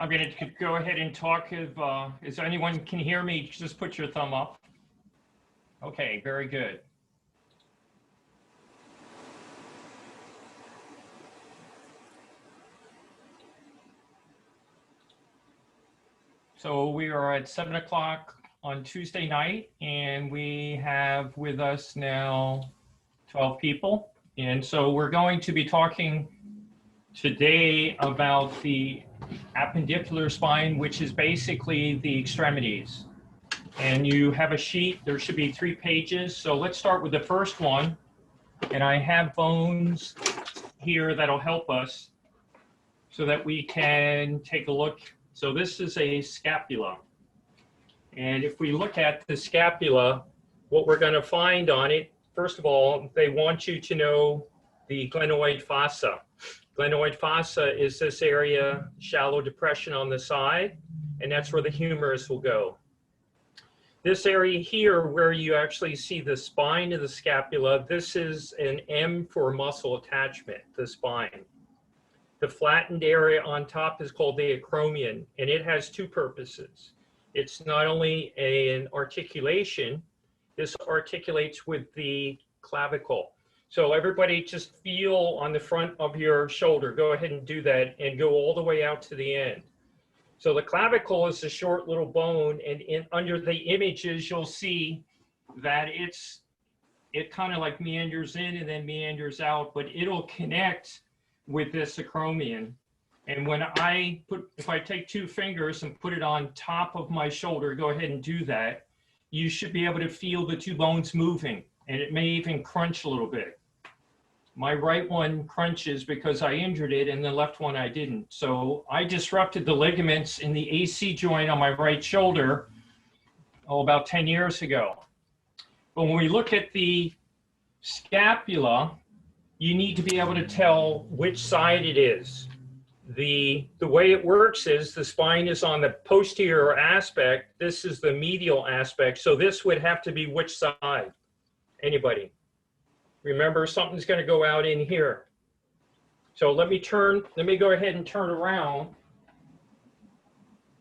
I'm going to go ahead and talk. If anyone can hear me, just put your thumb up. Okay, very good. So we are at 7 o'clock on Tuesday night, and we have with us now 12 people. And so we're going to be talking today about the appendicular spine, which is basically the extremities. And you have a sheet, there should be 3 pages. So let's start with the first one. And I have bones here that'll help us so that we can take a look. So this is a scapula. And if we look at the scapula, what we're going to find on it, first of all, they want you to know the glenoid fossa. Glenoid fossa is this area, shallow depression on the side, and that's where the humerus will go. This area here where you actually see the spine of the scapula, this is an M for muscle attachment, the spine. The flattened area on top is called the acromion, and it has 2 purposes. It's not only an articulation, this articulates with the clavicle. So everybody just feel on the front of your shoulder. Go ahead and do that and go all the way out to the end. So the clavicle is a short little bone, and under the images, you'll see that it kind of like meanders in and then meanders out, but it'll connect with this acromion. And when if I take 2 fingers and put it on top of my shoulder, go ahead and do that, you should be able to feel the 2 bones moving, and it may even crunch a little bit. My right one crunches because I injured it, and the left one I didn't. So I disrupted the ligaments in the AC joint on my right shoulder, about 10 years ago. But when we look at the scapula, you need to be able to tell which side it is. The way it works is the spine is on the posterior aspect. This is the medial aspect. So this would have to be which side? Anybody? Remember, something's going to go out in here. So let me go ahead and turn around.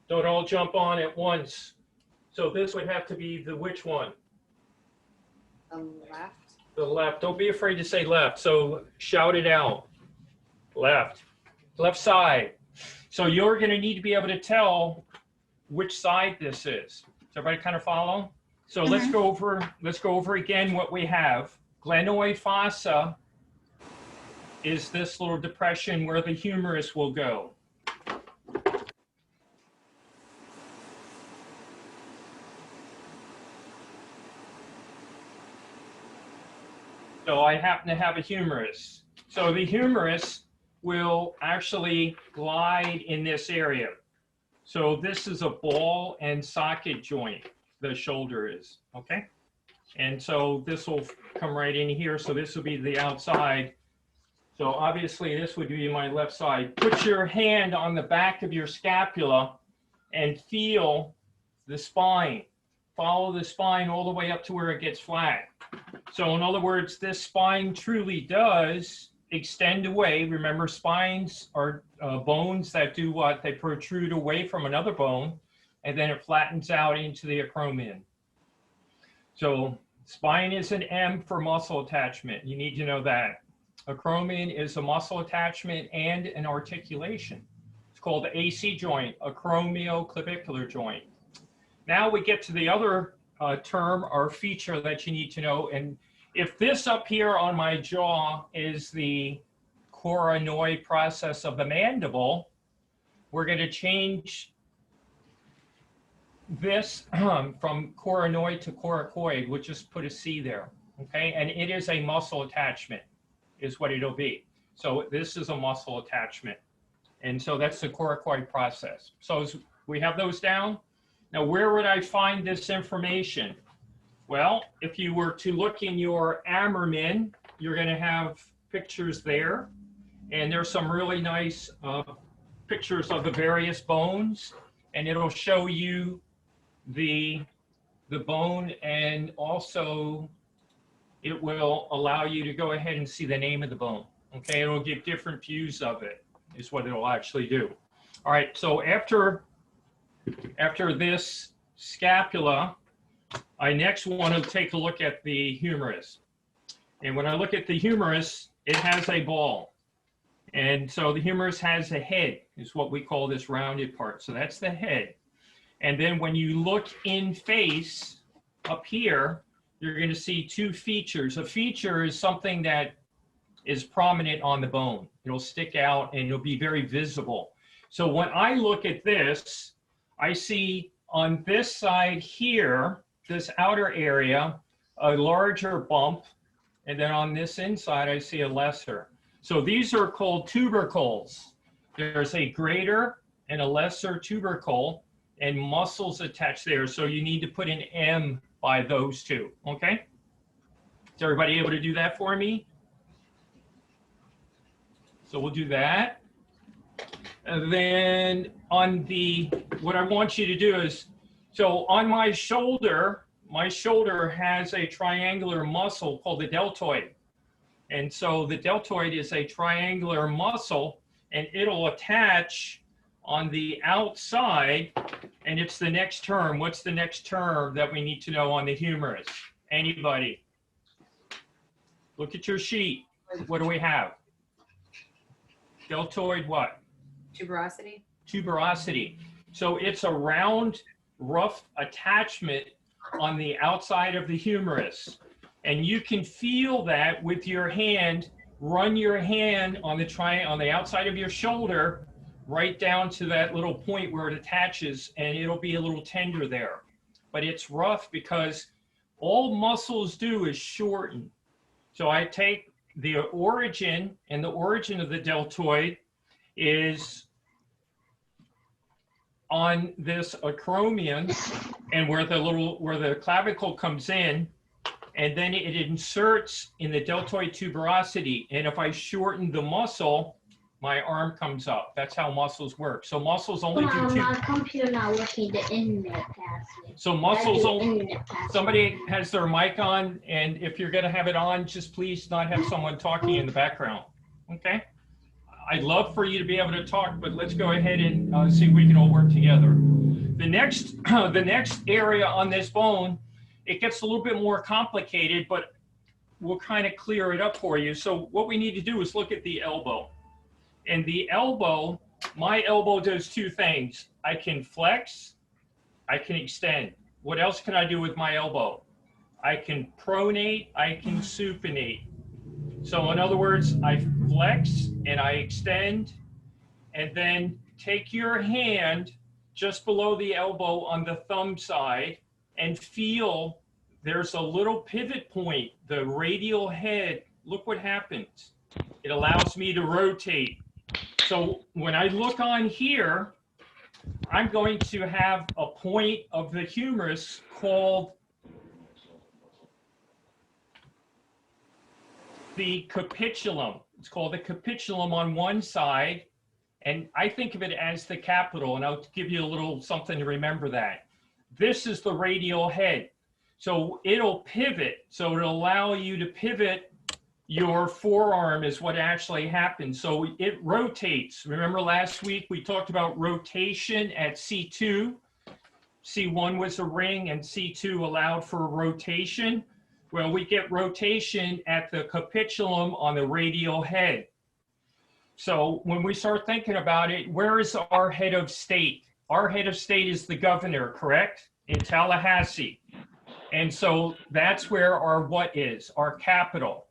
Don't all jump on at once. So this would have to be the which one? The left. The left. Don't be afraid to say left. So shout it out. Left. Left side. So you're going to need to be able to tell which side this is. Does everybody kind of follow? So let's go over again what we have. Glenoid fossa is this little depression where the humerus will go. So I happen to have a humerus. So the humerus will actually glide in this area. So this is a ball and socket joint, the shoulder is, okay? And so this will come right in here. So this will be the outside. So obviously this would be my left side. Put your hand on the back of your scapula and feel the spine. Follow the spine all the way up to where it gets flat. So in other words, this spine truly does extend away. Remember, spines are bones that do what? They protrude away from another bone, and then it flattens out into the acromion. So spine is an M for muscle attachment. You need to know that. Acromion is a muscle attachment and an articulation. It's called the AC joint, acromioclavicular joint. Now we get to the other term or feature that you need to know. And if this up here on my jaw is the coronoid process of the mandible, we're going to change this from coronoid to coracoid. We'll just put a C there, okay? And it is a muscle attachment is what it'll be. So this is a muscle attachment. And so that's the coracoid process. So as we have those down. Now, where would I find this information? Well, if you were to look in your Ammerman, you're going to have pictures there. And there's some really nice pictures of the various bones. And it'll show you the bone, and also it will allow you to go ahead and see the name of the bone. Okay, it'll give different views of it, is what it'll actually do. All right, so after this scapula, I next want to take a look at the humerus. And when I look at the humerus, it has a ball. And so the humerus has a head, is what we call this rounded part. So that's the head. And then when you look in face up here, you're going to see two features. A feature is something that is prominent on the bone. It'll stick out and it'll be very visible. So when I look at this, I see on this side here, this outer area, a larger bump. And then on this inside, I see a lesser. So these are called tubercles. There's a greater and a lesser tubercle and muscles attached there. So you need to put an M by those two, okay? Is everybody able to do that for me? So we'll do that. And then on the, what I want you to do is, so on my shoulder has a triangular muscle called the deltoid. And so the deltoid is a triangular muscle and it'll attach on the outside, and it's the next term. What's the next term that we need to know on the humerus? Anybody? Look at your sheet. What do we have? Deltoid what? Tuberosity. Tuberosity. So it's a round, rough attachment on the outside of the humerus. And you can feel that with your hand. Run your hand on the outside of your shoulder, right down to that little point where it attaches, and it'll be a little tender there. But it's rough because all muscles do is shorten. So I take the origin, and the origin of the deltoid is on this acromion, and where the clavicle comes in, and then it inserts in the deltoid tuberosity. And if I shorten the muscle, my arm comes up. That's how muscles work. So muscles only do two. My computer not working the internet password. So muscles only. Somebody has their mic on, and if you're going to have it on, just please not have someone talking in the background. Okay? I'd love for you to be able to talk, but let's go ahead and see if we can all work together. The next area on this bone, it gets a little bit more complicated, but we'll kind of clear it up for you. So what we need to do is look at the elbow. And the elbow, my elbow does two things. I can flex, I can extend. What else can I do with my elbow? I can pronate, I can supinate. So in other words, I flex and I extend, and then take your hand just below the elbow on the thumb side and feel there's a little pivot point, the radial head. Look what happens. It allows me to rotate. So when I look on here, I'm going to have a point of the humerus called the capitulum. It's called the capitulum on one side, and I think of it as the capital, and I'll give you a little something to remember that. This is the radial head. So it'll pivot, so it'll allow you to pivot your forearm is what actually happens. So it rotates. Remember last week we talked about rotation at C2. C1 was a ring and C2 allowed for rotation. Well, we get rotation at the capitulum on the radial head. So when we start thinking about it, where is our head of state? Our head of state is the governor, correct? In Tallahassee. And so that's where our what is, our capital.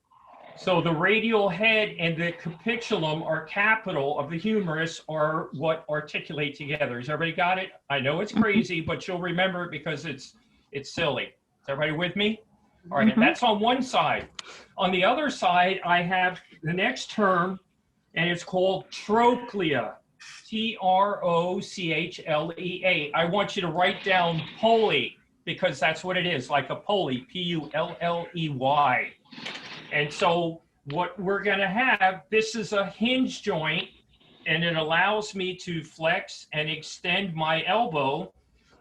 So the radial head and the capitulum, our capital of the humerus, are what articulate together. Has everybody got it? I know it's crazy, but you'll remember it because it's silly. Is everybody with me? All right, that's on one side. On the other side, I have the next term, and it's called trochlea. Trochlea. I want you to write down pulley, because that's what it is, like a pulley, Pulley. And so what we're going to have, this is a hinge joint, and it allows me to flex and extend my elbow.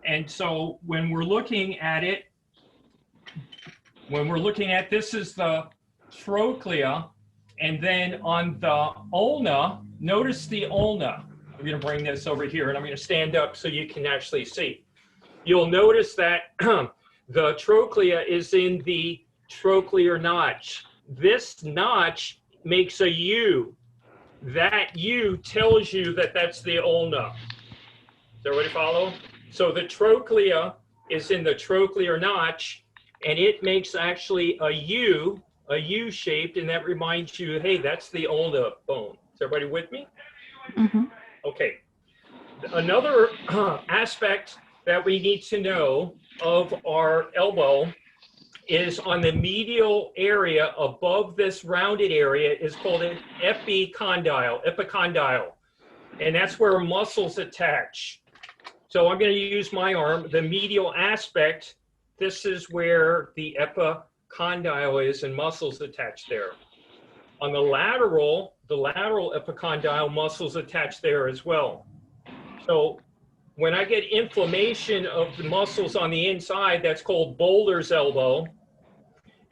And so when we're looking at it, this is the trochlea, and then on the ulna, notice the ulna. I'm going to bring this over here and I'm going to stand up so you can actually see. You'll notice that the trochlea is in the trochlear notch. This notch makes a U. That U tells you that that's the ulna. Does everybody follow? So the trochlea is in the trochlear notch, and it makes actually a U shaped, and that reminds you, hey, that's the ulna bone. Is everybody with me? Mm-hmm. Okay. Another aspect that we need to know of our elbow is on the medial area above this rounded area is called an epicondyle, and that's where muscles attach. So I'm going to use my arm, the medial aspect. This is where the epicondyle is and muscles attached there. On the lateral epicondyle, muscles attached there as well. So when I get inflammation of the muscles on the inside, that's called bowler's elbow.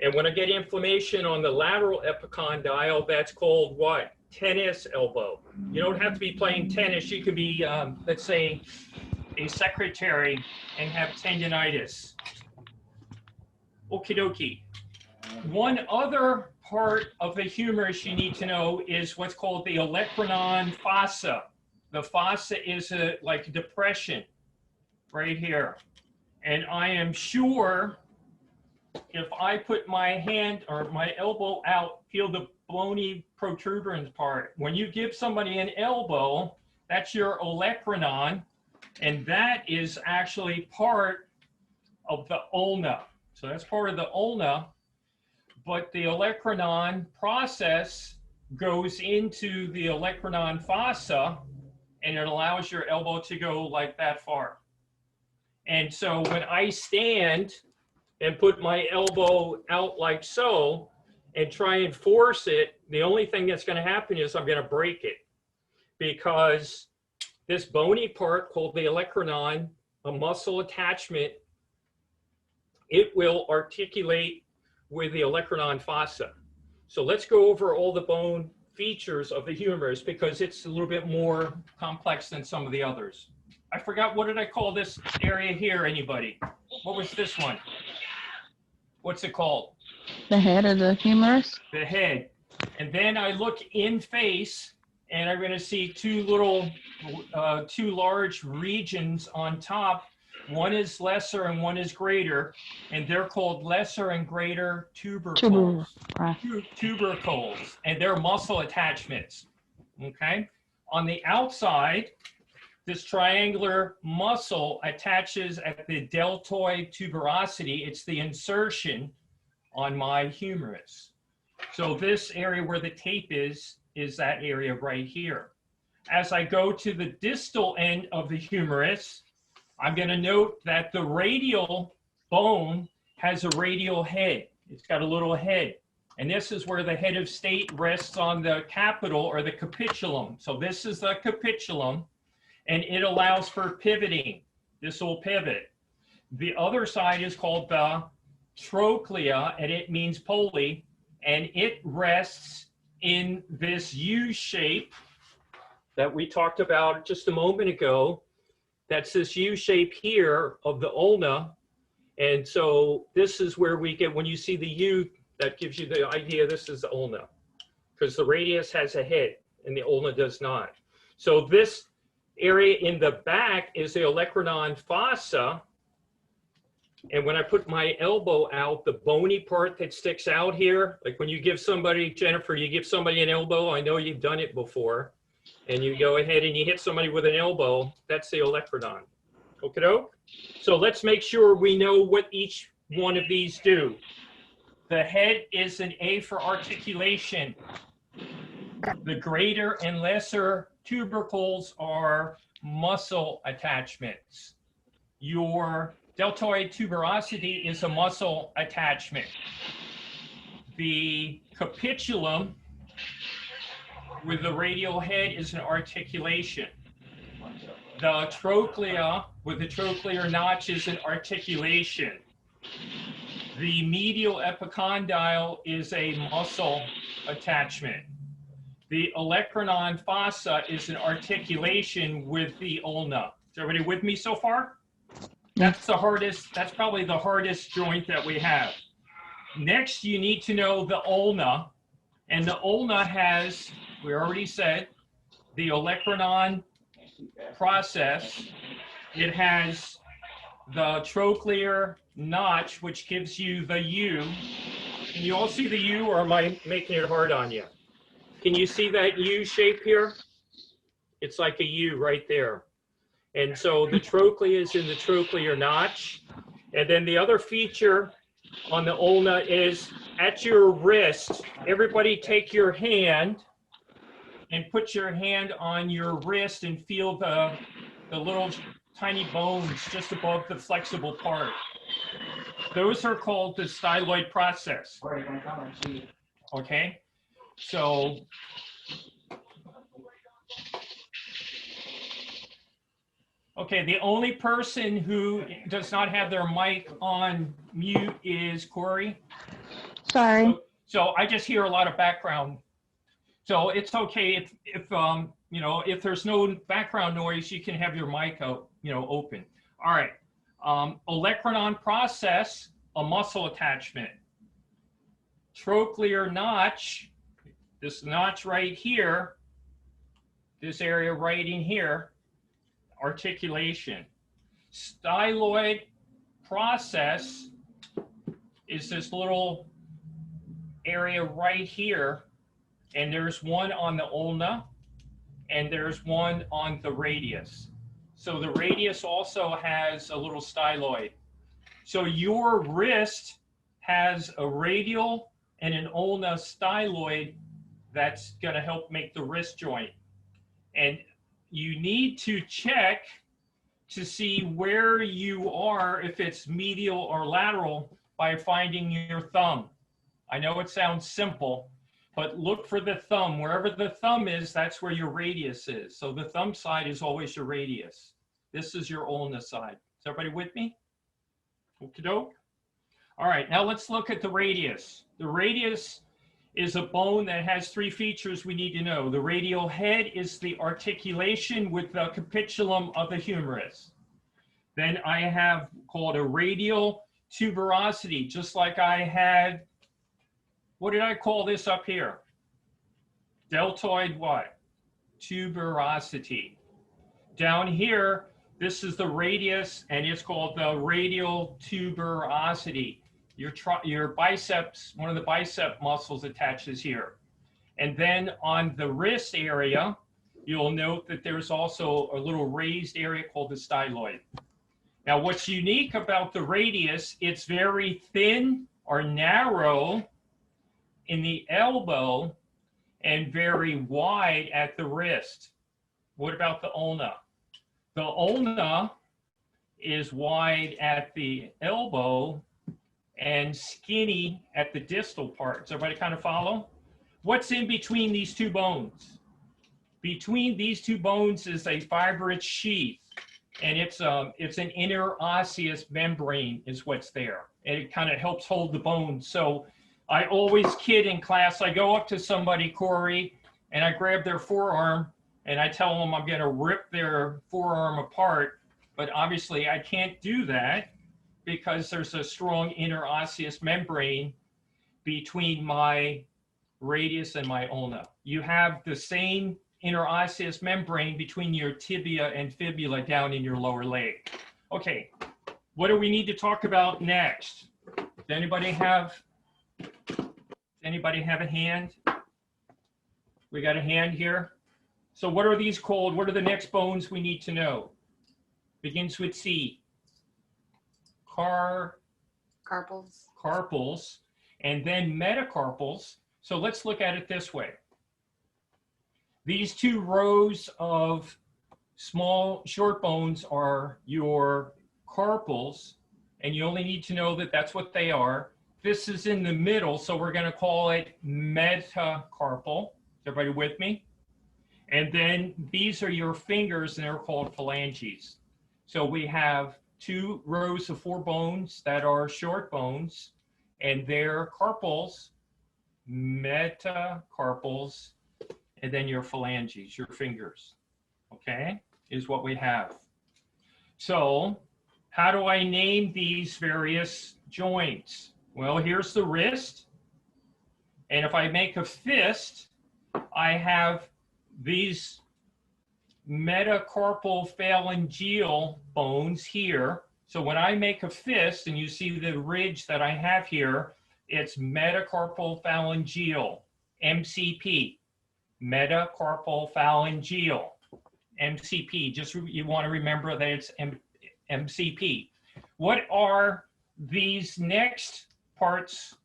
And when I get inflammation on the lateral epicondyle, that's called what? Tennis elbow. You don't have to be playing tennis. You could be, let's say, a secretary and have tendinitis. Okie dokie. One other part of the humerus you need to know is what's called the olecranon fossa. The fossa is like a depression right here. And I am sure if I put my hand or my elbow out, feel the bony protuberance part. When you give somebody an elbow, that's your olecranon, and that is actually part of the ulna. So that's part of the ulna, but the olecranon process goes into the olecranon fossa, and it allows your elbow to go like that far. And so when I stand and put my elbow out like so and try and force it, the only thing that's going to happen is I'm going to break it, because this bony part called the olecranon, a muscle attachment, it will articulate with the olecranon fossa. So let's go over all the bone features of the humerus, because it's a little bit more complex than some of the others. I forgot, what did I call this area here, anybody? What was this one? What's it called? The head of the humerus? The head. And then I look in face, and I'm going to see two large regions on top. One is lesser and one is greater, and they're called lesser and greater tubercles. Tubercles, and they're muscle attachments. Okay. On the outside, this triangular muscle attaches at the deltoid tuberosity. It's the insertion on my humerus. So this area where the tape is that area right here. As I go to the distal end of the humerus, I'm going to note that the radial bone has a radial head. It's got a little head. And this is where the head of state rests on the capital or the capitulum. So this is the capitulum, and it allows for pivoting. This will pivot. The other side is called the trochlea, and it means pulley, and it rests in this U shape that we talked about just a moment ago. That's this U shape here of the ulna. And so this is where we get, when you see the U, that gives you the idea this is the ulna, because the radius has a head and the ulna does not. So this area in the back is the olecranon fossa. And when I put my elbow out, the bony part that sticks out here, like when you give somebody, Jennifer, you give somebody an elbow, I know you've done it before, and you go ahead and you hit somebody with an elbow, that's the olecranon. Okay? So let's make sure we know what each one of these do. The head is an A for articulation. The greater and lesser tubercles are muscle attachments. Your deltoid tuberosity is a muscle attachment. The capitulum with the radial head is an articulation. The trochlea with the trochlear notch is an articulation. The medial epicondyle is a muscle attachment. The olecranon fossa is an articulation with the ulna. Is everybody with me so far? That's the hardest, that's probably the hardest joint that we have. Next, you need to know the ulna. And the ulna has, we already said, the olecranon process. It has the trochlear notch, which gives you the U. Can you all see the U, or am I making it hard on you? Can you see that U shape here? It's like a U right there. And so the trochlea is in the trochlear notch. And then the other feature on the ulna is at your wrist. Everybody take your hand and put your hand on your wrist and feel the little tiny bones just above the flexible part. Those are called the styloid process. Okay, so okay, the only person who does not have their mic on mute is Corey. Sorry. So I just hear a lot of background. So it's okay if you know, if there's no background noise, you can have your mic out, you know, open. All right. Olecranon process, a muscle attachment. Trochlear notch, this notch right here, this area right in here, articulation. Styloid process is this little area right here, and there's one on the ulna, and there's one on the radius. So the radius also has a little styloid. So your wrist has a radial and an ulna styloid that's going to help make the wrist joint. And you need to check to see where you are, if it's medial or lateral, by finding your thumb. I know it sounds simple, but look for the thumb. Wherever the thumb is, that's where your radius is. So the thumb side is always your radius. This is your ulna side. Is everybody with me? Okey-doke. All right, now let's look at the radius. The radius is a bone that has three features we need to know. The radial head is the articulation with the capitulum of the humerus. Then I have called a radial tuberosity, just like I had, what did I call this up here? Deltoid what? Tuberosity. Down here, this is the radius, and it's called the radial tuberosity. Your biceps, one of the bicep muscles attaches here. And then on the wrist area, you'll note that there's also a little raised area called the styloid. Now, what's unique about the radius, it's very thin or narrow in the elbow and very wide at the wrist. What about the ulna? The ulna is wide at the elbow and skinny at the distal part. Does everybody kind of follow? What's in between these two bones? Between these two bones is a fibrous sheath, and it's an interosseous membrane is what's there. And it kind of helps hold the bone. So I always kid in class, I go up to somebody, Corey, and I grab their forearm, and I tell them I'm going to rip their forearm apart. But obviously I can't do that because there's a strong interosseous membrane between my radius and my ulna. You have the same interosseous membrane between your tibia and fibula down in your lower leg. Okay, what do we need to talk about next? Does anybody have a hand? We got a hand here. So what are these called? What are the next bones we need to know? Begins with C. Carpals. Carpals, and then metacarpals. So let's look at it this way. These two rows of small short bones are your carpals, and you only need to know that that's what they are. This is in the middle, so we're going to call it metacarpal. Is everybody with me? And then these are your fingers, and they're called phalanges. So we have two rows of four bones that are short bones, and they're carpals, metacarpals, and then your phalanges, your fingers, okay, is what we have. So how do I name these various joints? Well, here's the wrist. And if I make a fist, I have these metacarpal phalangeal bones here. So when I make a fist and you see the ridge that I have here, it's metacarpal phalangeal, MCP, metacarpal phalangeal, MCP. Just you want to remember that it's MCP. What are these next parts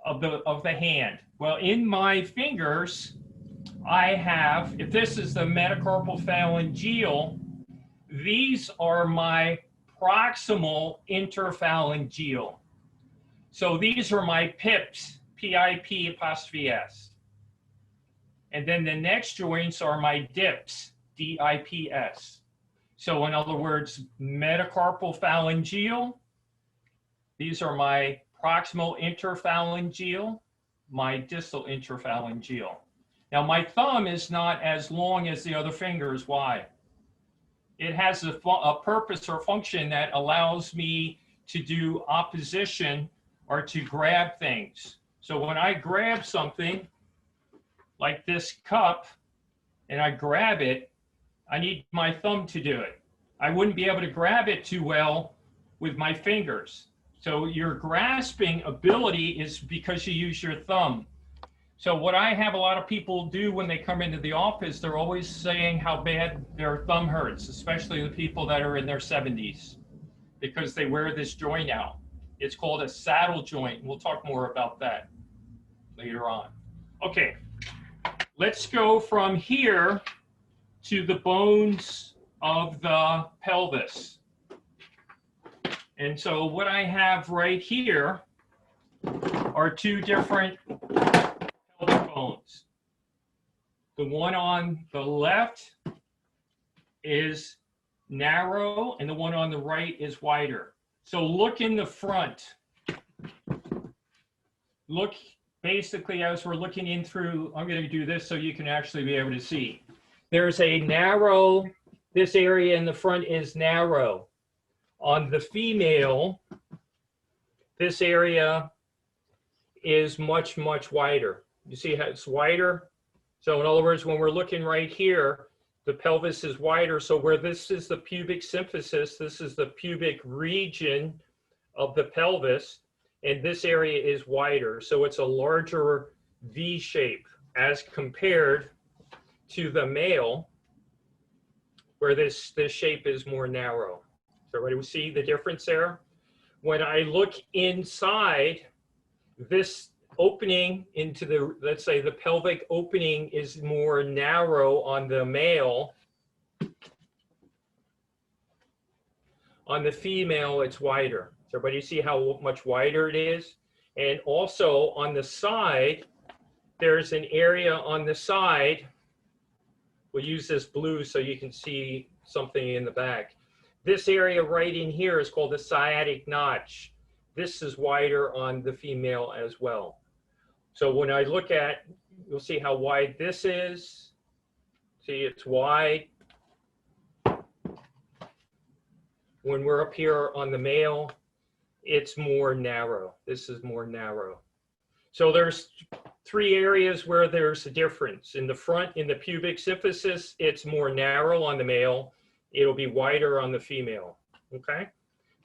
of the hand? Well, in my fingers, I have, if this is the metacarpal phalangeal, these are my proximal interphalangeal. So these are my pips, PIP apostrophe S. And then the next joints are my dips, DIPS. So in other words, metacarpal phalangeal, these are my proximal interphalangeal, my distal interphalangeal. Now my thumb is not as long as the other fingers. Why? It has a purpose or function that allows me to do opposition or to grab things. So when I grab something like this cup and I grab it, I need my thumb to do it. I wouldn't be able to grab it too well with my fingers. So your grasping ability is because you use your thumb. So what I have a lot of people do when they come into the office, they're always saying how bad their thumb hurts, especially the people that are in their 70s, because they wear this joint out. It's called a saddle joint. We'll talk more about that later on. Okay, let's go from here to the bones of the pelvis. And so what I have right here are two different pelvic bones. The one on the left is narrow and the one on the right is wider. So look in the front. Look basically as we're looking in through, I'm going to do this so you can actually be able to see. There's a narrow, this area in the front is narrow. On the female, this area is much, much wider. You see how it's wider? So in other words, when we're looking right here, the pelvis is wider. So where this is the pubic symphysis, this is the pubic region of the pelvis, and this area is wider. So it's a larger V shape as compared to the male, where this shape is more narrow. So everybody see the difference there? When I look inside, this opening into the, let's say the pelvic opening is more narrow on the male. On the female, it's wider. So everybody see how much wider it is? And also on the side, there's an area on the side. We'll use this blue so you can see something in the back. This area right in here is called the sciatic notch. This is wider on the female as well. So when I look at, you'll see how wide this is. See, it's wide. When we're up here on the male, it's more narrow. This is more narrow. So there's three areas where there's a difference. In the front, in the pubic symphysis, it's more narrow on the male. It'll be wider on the female, okay?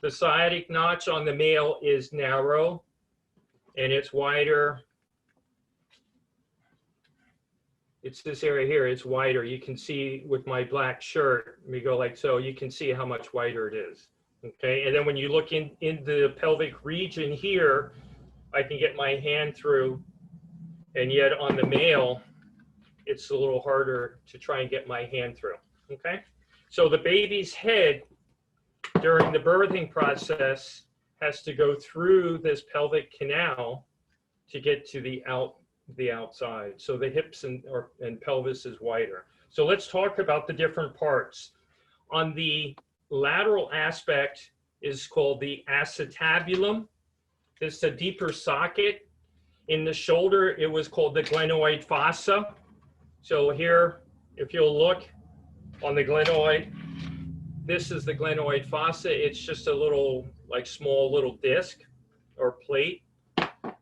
The sciatic notch on the male is narrow and it's wider. It's this area here, it's wider. You can see with my black shirt, let me go like so, you can see how much wider it is, okay? And then when you look in the pelvic region here, I can get my hand through, and yet on the male, it's a little harder to try and get my hand through, okay? So the baby's head during the birthing process has to go through this pelvic canal to get to the outside. So the hips and pelvis is wider. So let's talk about the different parts. On the lateral aspect is called the acetabulum. This is a deeper socket. In the shoulder, it was called the glenoid fossa. So here, if you'll look on the glenoid, this is the glenoid fossa. It's just a little, like small little disc or plate.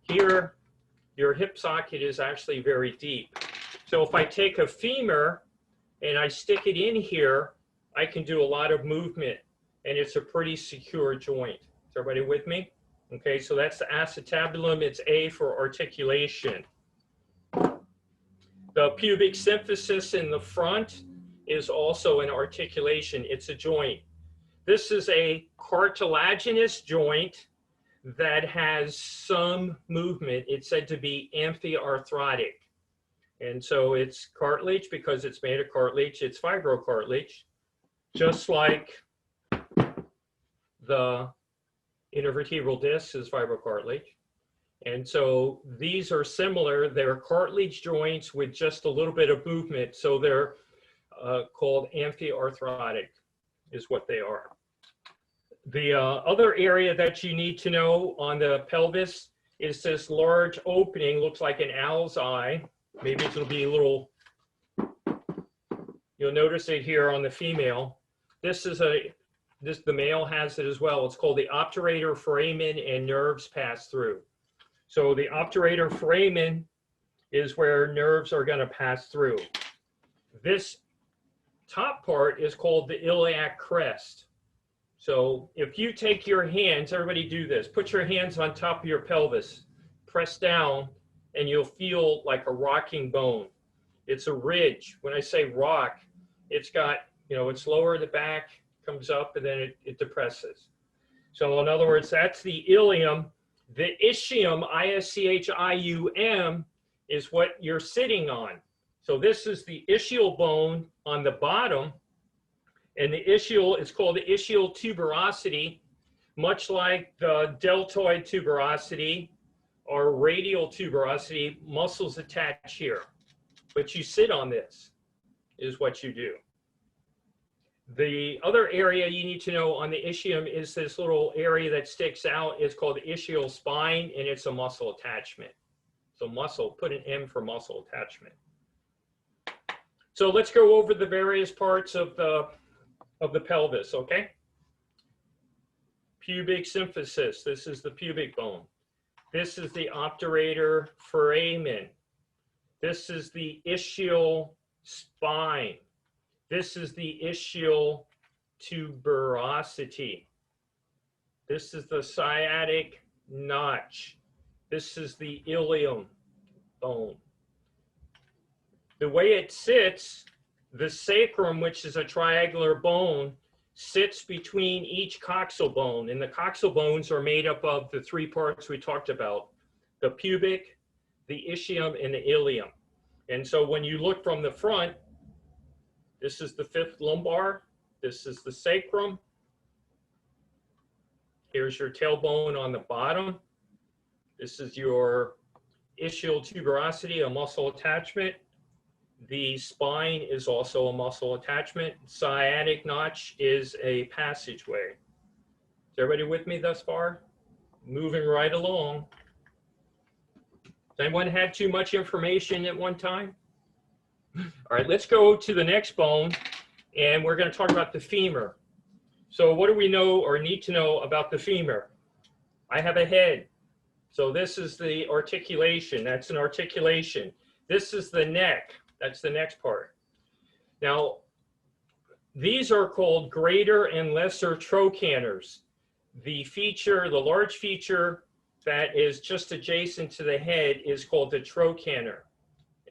Here, your hip socket is actually very deep. So if I take a femur and I stick it in here, I can do a lot of movement, and it's a pretty secure joint. Is everybody with me? Okay, so that's the acetabulum. It's A for articulation. The pubic symphysis in the front is also an articulation. It's a joint. This is a cartilaginous joint that has some movement. It's said to be amphiarthrotic. And so it's cartilage because it's made of cartilage. It's fibrocartilage, just like the intervertebral disc is fibrocartilage. And so these are similar. They're cartilage joints with just a little bit of movement. So they're called amphiarthrotic is what they are. The other area that you need to know on the pelvis is this large opening, looks like an owl's eye. Maybe it'll be a little, you'll notice it here on the female. The male has it as well. It's called the obturator foramen, and nerves pass through. So the obturator foramen is where nerves are going to pass through. This top part is called the iliac crest. So if you take your hands, everybody do this, put your hands on top of your pelvis, press down, and you'll feel like a rocking bone. It's a ridge. When I say rock, it's got, it's lower at the back, comes up, and then it depresses. So in other words, that's the ilium. The ischium, ischium, is what you're sitting on. So this is the ischial bone on the bottom, and the ischial is called the ischial tuberosity, much like the deltoid tuberosity or radial tuberosity. Muscles attach here, but you sit on this is what you do. The other area you need to know on the ischium is this little area that sticks out. It's called the ischial spine, and it's a muscle attachment. So muscle, put an M for muscle attachment. So let's go over the various parts of the pelvis, okay? Pubic symphysis, this is the pubic bone. This is the obturator foramen. This is the ischial spine. This is the ischial tuberosity. This is the sciatic notch. This is the ilium bone. The way it sits, the sacrum, which is a triangular bone, sits between each coxal bone. And the coxal bones are made up of the three parts we talked about, the pubic, the ischium, and the ilium. And so when you look from the front, this is the fifth lumbar. This is the sacrum. Here's your tailbone on the bottom. This is your ischial tuberosity, a muscle attachment. The spine is also a muscle attachment. Sciatic notch is a passageway. Is everybody with me thus far? Moving right along. Does anyone have too much information at one time? All right, let's go to the next bone, and we're going to talk about the femur. So what do we know or need to know about the femur? I have a head. So this is the articulation. That's an articulation. This is the neck. That's the next part. Now, these are called greater and lesser trochanters. The large feature that is just adjacent to the head is called the trochanter.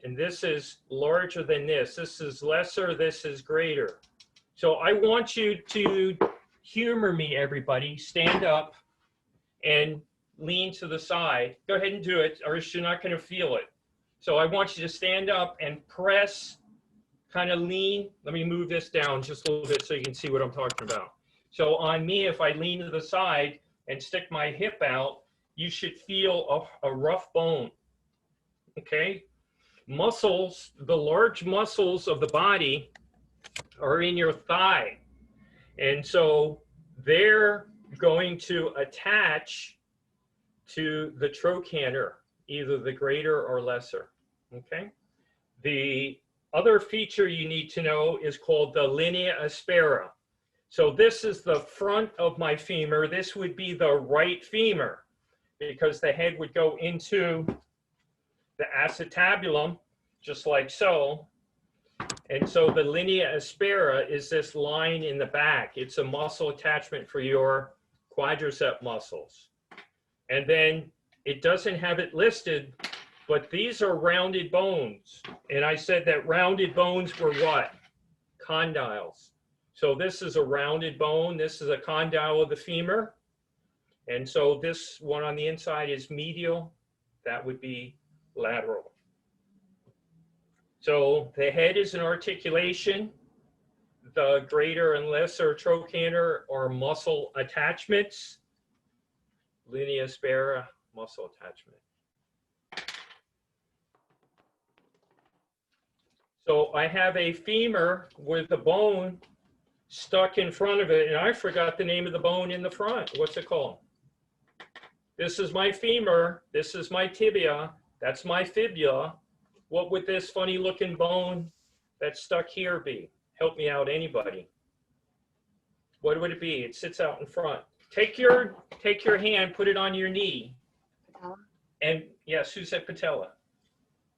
And this is larger than this. This is lesser, this is greater. So I want you to humor me, everybody. Stand up and lean to the side. Go ahead and do it, or you're not going to feel it. So I want you to stand up and press, kind of lean. Let me move this down just a little bit so you can see what I'm talking about. So on me, if I lean to the side and stick my hip out, you should feel a rough bone, okay? Muscles, the large muscles of the body are in your thigh. And so they're going to attach to the trochanter, either the greater or lesser, okay? The other feature you need to know is called the linea aspera. So this is the front of my femur. This would be the right femur because the head would go into the acetabulum, just like so. And so the linea aspera is this line in the back. It's a muscle attachment for your quadricep muscles. And then it doesn't have it listed, but these are rounded bones. And I said that rounded bones were what? Condyles. So this is a rounded bone. This is a condyle of the femur. And so this one on the inside is medial. That would be lateral. So the head is an articulation. The greater and lesser trochanter are muscle attachments. Linea aspera, muscle attachment. So I have a femur with a bone stuck in front of it, and I forgot the name of the bone in the front. What's it called? This is my femur. This is my tibia. That's my fibula. What would this funny looking bone that's stuck here be? Help me out, anybody. What would it be? It sits out in front. Take your hand, put it on your knee. Patella? And yes, who said patella?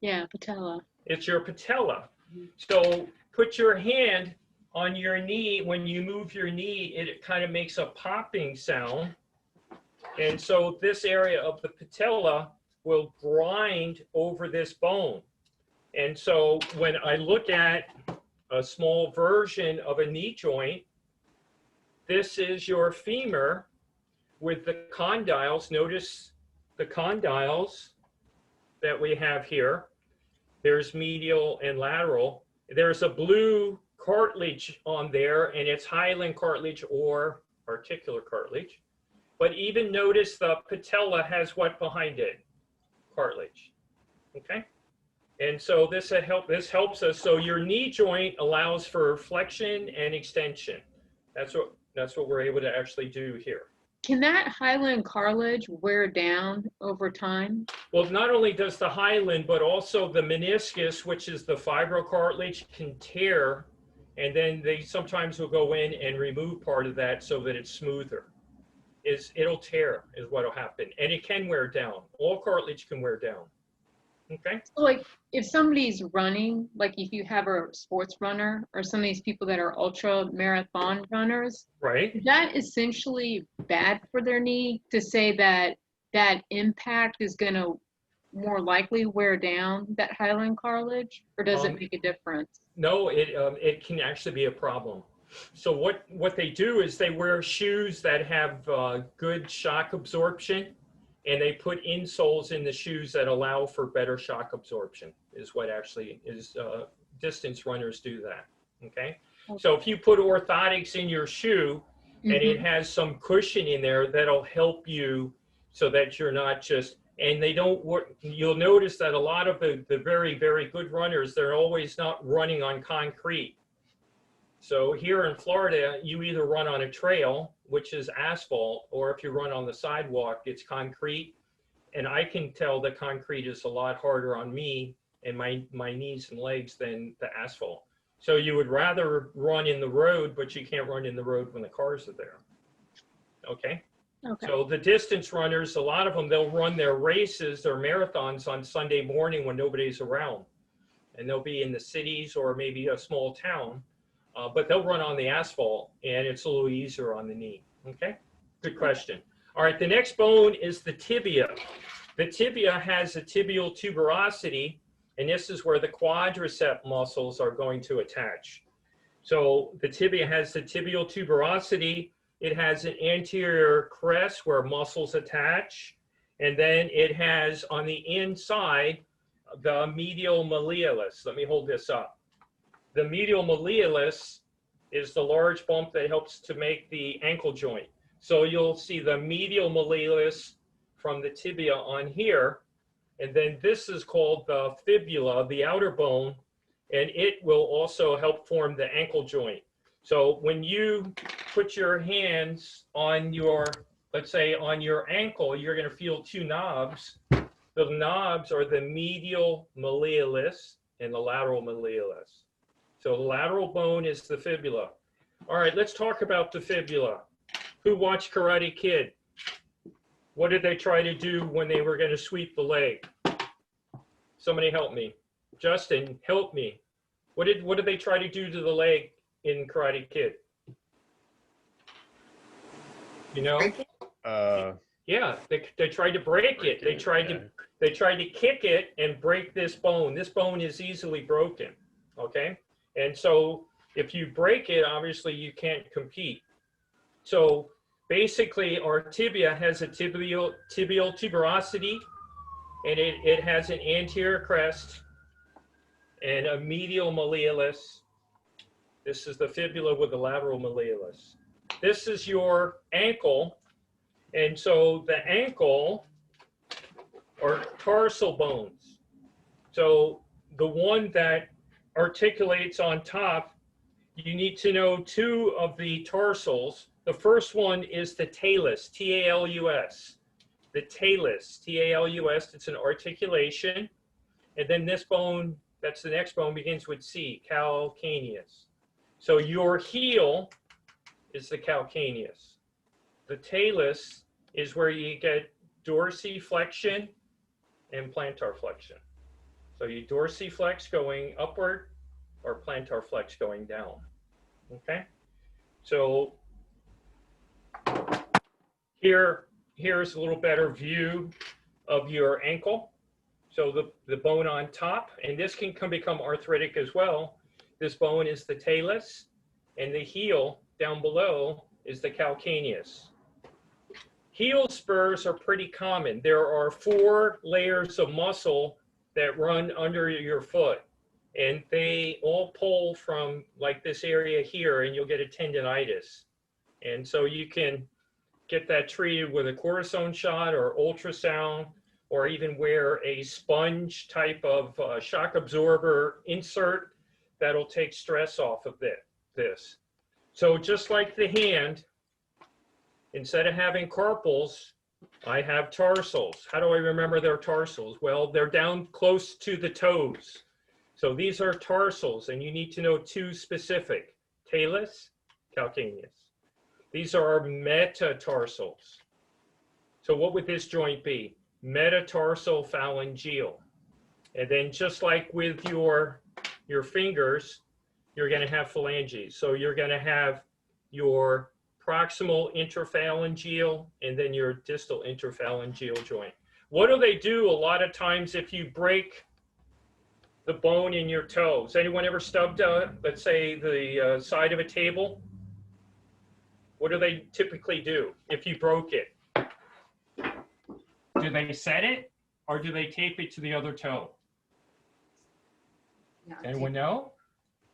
Yeah, patella. It's your patella. So put your hand on your knee. When you move your knee, it kind of makes a popping sound. And so this area of the patella will grind over this bone. And so when I look at a small version of a knee joint, this is your femur with the condyles. Notice the condyles that we have here. There's medial and lateral. There's a blue cartilage on there, and it's hyaline cartilage or articular cartilage. But even notice the patella has what behind it? Cartilage. Okay? And so this helps us. So your knee joint allows for flexion and extension. That's what we're able to actually do here. Can that hyaline cartilage wear down over time? Well, not only does the hyaline, but also the meniscus, which is the fibrocartilage, can tear, and then they sometimes will go in and remove part of that so that it's smoother. It'll tear is what will happen, and it can wear down. All cartilage can wear down. Okay. So like if somebody's running, like if you have a sports runner or some of these people that are ultra marathon runners, Right. is that essentially bad for their knee to say that that impact is going to more likely wear down that hyaline cartilage, or does it make a difference? No, it can actually be a problem. So what they do is they wear shoes that have good shock absorption, and they put insoles in the shoes that allow for better shock absorption, is what actually is, distance runners do that, okay? So if you put orthotics in your shoe and it has some cushion in there, that'll help you so that you're not just, and they don't work, you'll notice that a lot of the very, very good runners, they're always not running on concrete. So here in Florida, you either run on a trail, which is asphalt, or if you run on the sidewalk, it's concrete. And I can tell that concrete is a lot harder on me and my knees and legs than the asphalt. So you would rather run in the road, but you can't run in the road when the cars are there. Okay? Okay. So the distance runners, a lot of them, they'll run their races, their marathons on Sunday morning when nobody's around. And they'll be in the cities or maybe a small town. But they'll run on the asphalt, and it's a little easier on the knee. Okay, good question. All right, the next bone is the tibia. The tibia has a tibial tuberosity, and this is where the quadricep muscles are going to attach. So the tibia has the tibial tuberosity. It has an anterior crest where muscles attach, and then it has on the inside the medial malleolus. Let me hold this up. The medial malleolus is the large bump that helps to make the ankle joint. So you'll see the medial malleolus from the tibia on here, and then this is called the fibula, the outer bone, and it will also help form the ankle joint. So when you put your hands on your, let's say on your ankle, you're going to feel two knobs. The knobs are the medial malleolus and the lateral malleolus. So the lateral bone is the fibula. All right, let's talk about the fibula. Who watched Karate Kid? What did they try to do when they were going to sweep the leg? Somebody help me. Justin, help me. What did they try to do to the leg in Karate Kid? You know? Yeah, they tried to break it. They tried to kick it and break this bone. This bone is easily broken. Okay? And so if you break it, obviously you can't compete. So basically our tibia has a tibial tuberosity, and it has an anterior crest and a medial malleolus. This is the fibula with the lateral malleolus. This is your ankle. And so the ankle are tarsal bones. So the one that articulates on top, you need to know two of the tarsals. The first one is the talus, T-A-L-U-S. The talus, T-A-L-U-S, it's an articulation. And then this bone, that's the next bone, begins with C, calcaneus. So your heel is the calcaneus. The talus is where you get dorsiflexion and plantar flexion. So you dorsiflex going upward or plantar flex going down. Okay? So here's a little better view of your ankle. So the bone on top, and this can become arthritic as well. This bone is the talus, and the heel down below is the calcaneus. Heel spurs are pretty common. There are 4 layers of muscle that run under your foot, and they all pull from like this area here, and you'll get a tendinitis. And so you can get that treated with a cortisone shot or ultrasound, or even wear a sponge type of shock absorber insert that'll take stress off of this. So just like the hand, instead of having carpals, I have tarsals. How do I remember their tarsals? Well, they're down close to the toes. So these are tarsals, and you need to know 2 specific, talus, calcaneus. These are our metatarsals. So what would this joint be? Metatarsal phalangeal. And then just like with your fingers, you're going to have phalanges. So you're going to have your proximal interphalangeal and then your distal interphalangeal joint. What do they do a lot of times if you break the bone in your toes? Anyone ever stubbed, let's say, the side of a table? What do they typically do if you broke it? Do they set it or do they tape it to the other toe? Yeah, Anyone know?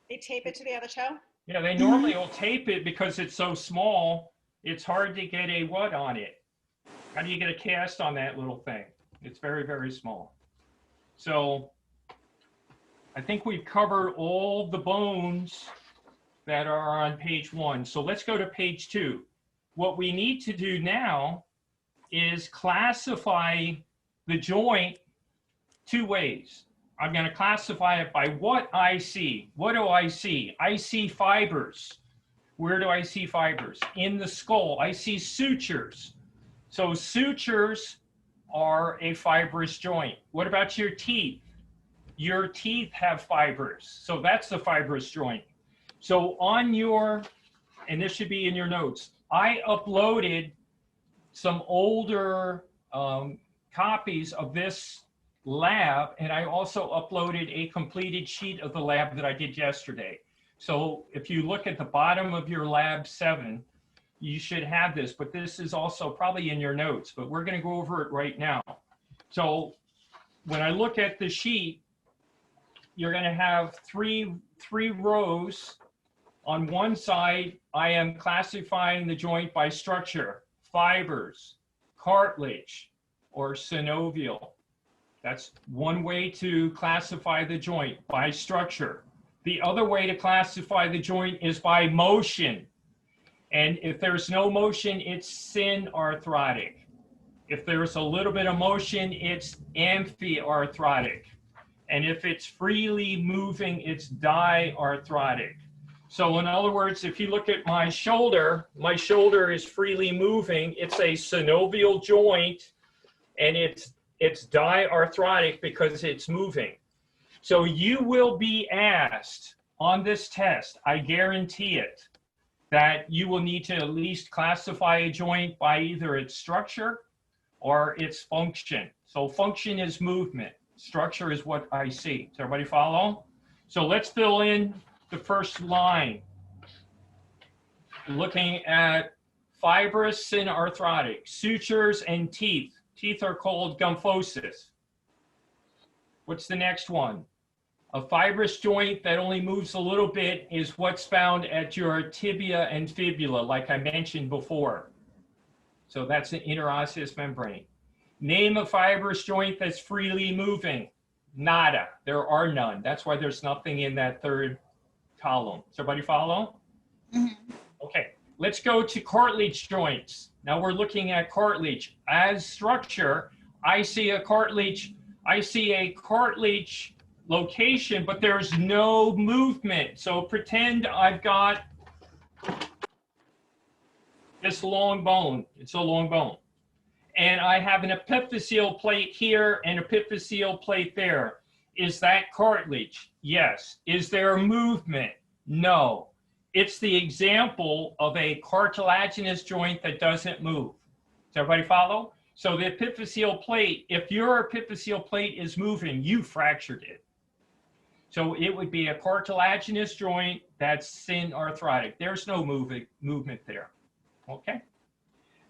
They tape it to the other toe? Yeah, they normally will tape it because it's so small, it's hard to get a what on it. How do you get a cast on that little thing? It's very, very small. So I think we've covered all the bones that are on page 1. So let's go to page 2. What we need to do now is classify the joint 2 ways. I'm going to classify it by what I see. What do I see? I see fibers. Where do I see fibers? In the skull. I see sutures. So sutures are a fibrous joint. What about your teeth? Your teeth have fibers. So that's the fibrous joint. So on your, and this should be in your notes, I uploaded some older copies of this lab, and I also uploaded a completed sheet of the lab that I did yesterday. So if you look at the bottom of your lab 7, you should have this, but this is also probably in your notes, but we're going to go over it right now. So when I look at the sheet, you're going to have three rows. On one side, I am classifying the joint by structure, fibers, cartilage, or synovial. That's one way to classify the joint, by structure. The other way to classify the joint is by motion. And if there's no motion, it's synarthrotic. If there's a little bit of motion, it's amphiarthrotic. And if it's freely moving, it's diarthrotic. So in other words, if you look at my shoulder is freely moving. It's a synovial joint, and it's diarthrotic because it's moving. So you will be asked on this test, I guarantee it, that you will need to at least classify a joint by either its structure or its function. So function is movement. Structure is what I see. Does everybody follow? So let's fill in the first line. Looking at fibrous synarthrotic, sutures and teeth. Teeth are called gymphosis. What's the next one? A fibrous joint that only moves a little bit is what's found at your tibia and fibula, like I mentioned before. So that's an interosseous membrane. Name a fibrous joint that's freely moving. Nada. There are none. That's why there's nothing in that third column. Does everybody follow? Mm-hmm. Okay, let's go to cartilage joints. Now we're looking at cartilage. As structure, I see a cartilage location, but there's no movement. So pretend I've got this long bone. It's a long bone. And I have an epiphyseal plate here and epiphyseal plate there. Is that cartilage? Yes. Is there movement? No. It's the example of a cartilaginous joint that doesn't move. Does everybody follow? So the epiphyseal plate, if your epiphyseal plate is moving, you fractured it. So it would be a cartilaginous joint that's synarthrotic. There's no movement there. Okay?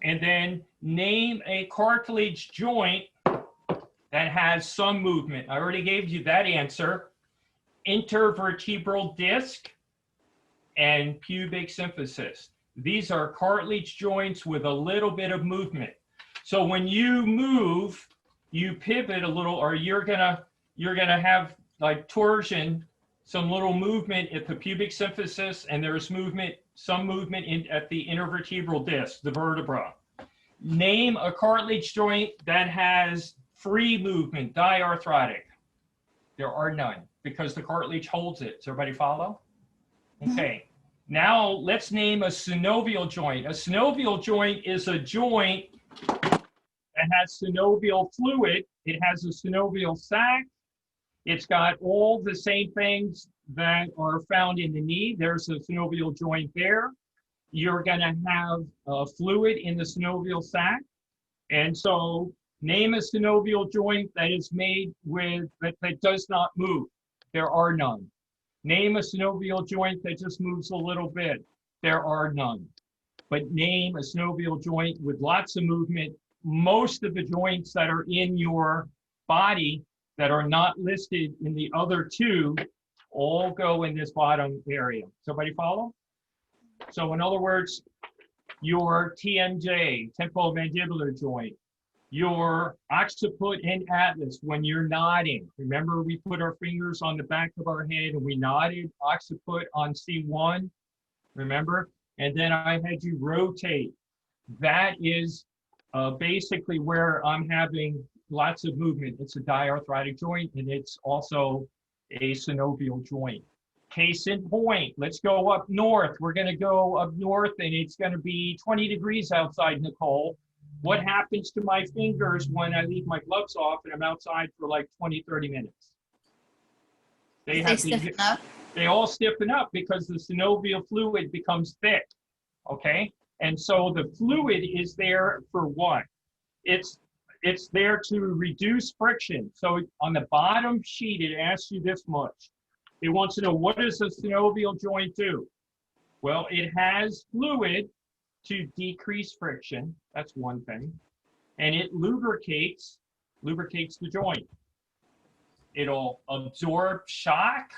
And then name a cartilage joint that has some movement. I already gave you that answer. Intervertebral disc and pubic symphysis. These are cartilage joints with a little bit of movement. So when you move, you pivot a little, or you're gonna have like torsion, some little movement at the pubic symphysis, and there's movement, some movement at the intervertebral disc, the vertebra. Name a cartilage joint that has free movement, diarthrotic. There are none because the cartilage holds it. Does everybody follow? Okay. Now let's name a synovial joint. A synovial joint is a joint that has synovial fluid. It has a synovial sac. It's got all the same things that are found in the knee. There's a synovial joint there. You're going to have fluid in the synovial sac. And so name a synovial joint that is made with, that does not move. There are none. Name a synovial joint that just moves a little bit. There are none. But name a synovial joint with lots of movement. Most of the joints that are in your body that are not listed in the other two all go in this bottom area. Somebody follow? So in other words, your TMJ, temporomandibular joint, your occiput and atlas when you're nodding. Remember, we put our fingers on the back of our head and we nodded occiput on C1, remember? And then I had you rotate. That is basically where I'm having lots of movement. It's a diarthrotic joint, and it's also a synovial joint. Case in point, let's go up north. We're going to go up north, and it's going to be 20 degrees outside, Nicole. What happens to my fingers when I leave my gloves off and I'm outside for like 20, 30 minutes? They stiffen up. They all stiffen up because the synovial fluid becomes thick, okay? And so the fluid is there for what? It's there to reduce friction. So on the bottom sheet, it asks you this much. It wants to know, what does a synovial joint do? Well, it has fluid to decrease friction. That's one thing. And it lubricates the joint. It'll absorb shock.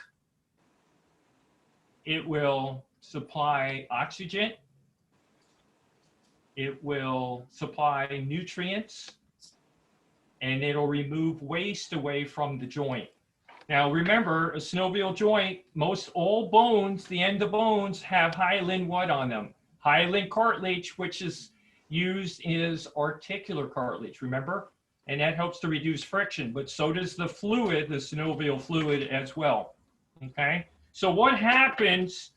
It will supply oxygen. It will supply nutrients. And it'll remove waste away from the joint. Now remember, a synovial joint, most all bones, the end of bones have hyaline what on them? Hyaline cartilage, which is used as articular cartilage, remember? and that helps to reduce friction, but so does the fluid, the synovial fluid as well, okay? So what happens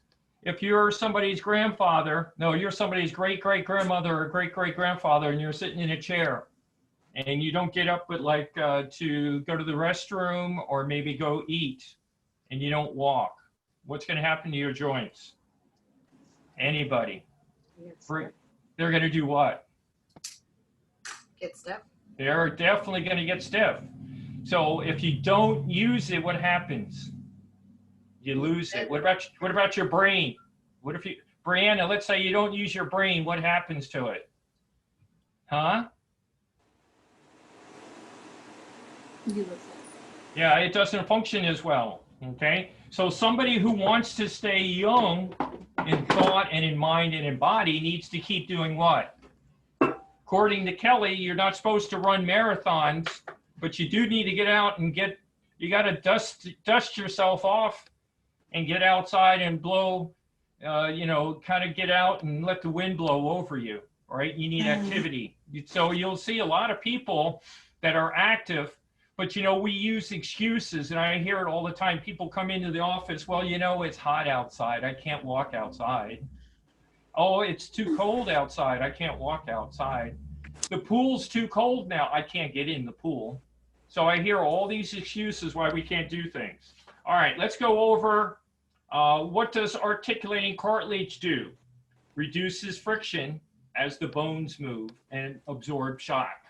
if you're somebody's grandfather, no, you're somebody's great-great-grandmother or great-great-grandfather, and you're sitting in a chair, and you don't get up but like to go to the restroom or maybe go eat, and you don't walk? What's going to happen to your joints? Anybody? They're going to do what? Get stiff. They're definitely going to get stiff. So if you don't use it, what happens? You lose it. What about your brain? What if you, Brianna, let's say you don't use your brain, what happens to it? Huh? Yeah, it doesn't function as well, okay? So somebody who wants to stay young in thought and in mind and in body needs to keep doing what? According to Kelly, you're not supposed to run marathons, but you do need to get out and you got to dust yourself off and get outside and blow, kind of get out and let the wind blow over you, right? You need activity. So you'll see a lot of people that are active, but we use excuses, and I hear it all the time. People come into the office, well, it's hot outside. I can't walk outside. Oh, it's too cold outside. I can't walk outside. The pool's too cold now. I can't get in the pool. So I hear all these excuses why we can't do things. All right, let's go over what does articulating cartilage do? Reduces friction as the bones move and absorb shock.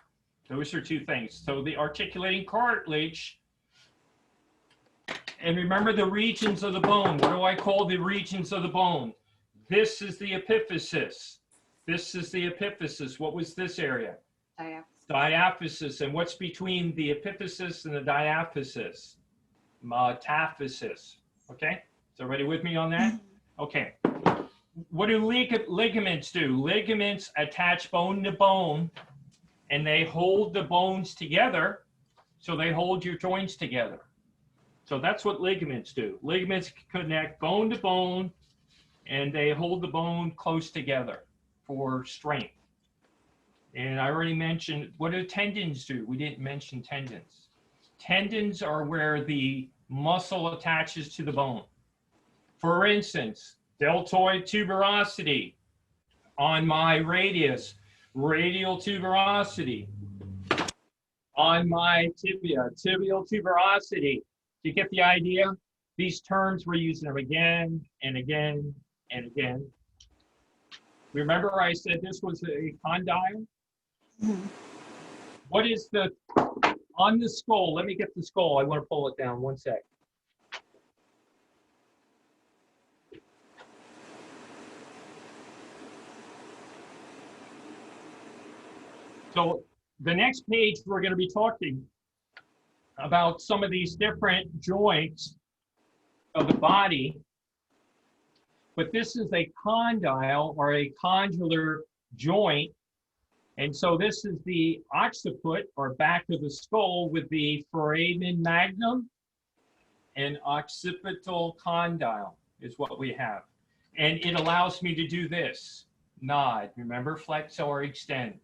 Those are two things. So the articulating cartilage, and remember the regions of the bone. What do I call the regions of the bone? This is the epiphysis. This is the epiphysis. What was this area? Diaphysis. Diaphysis. And what's between the epiphysis and the diaphysis? Metaphysis. Okay? Is everybody with me on that? Okay. What do ligaments do? Ligaments attach bone to bone, and they hold the bones together, so they hold your joints together. So that's what ligaments do. Ligaments connect bone to bone, and they hold the bone close together for strength. And I already mentioned, what do tendons do? We didn't mention tendons. Tendons are where the muscle attaches to the bone. For instance, deltoid tuberosity on my radius, radial tuberosity on my tibia, tibial tuberosity. Do you get the idea? These terms, we're using them again and again and again. Remember I said this was a condyle? What is on the skull? Let me get the skull. I want to pull it down. One sec. So the next page, we're going to be talking about some of these different joints of the body. But this is a condyle or a condylar joint. And so this is the occiput or back of the skull with the foramen magnum and occipital condyle is what we have. And it allows me to do this, nod. Remember, flex or extend.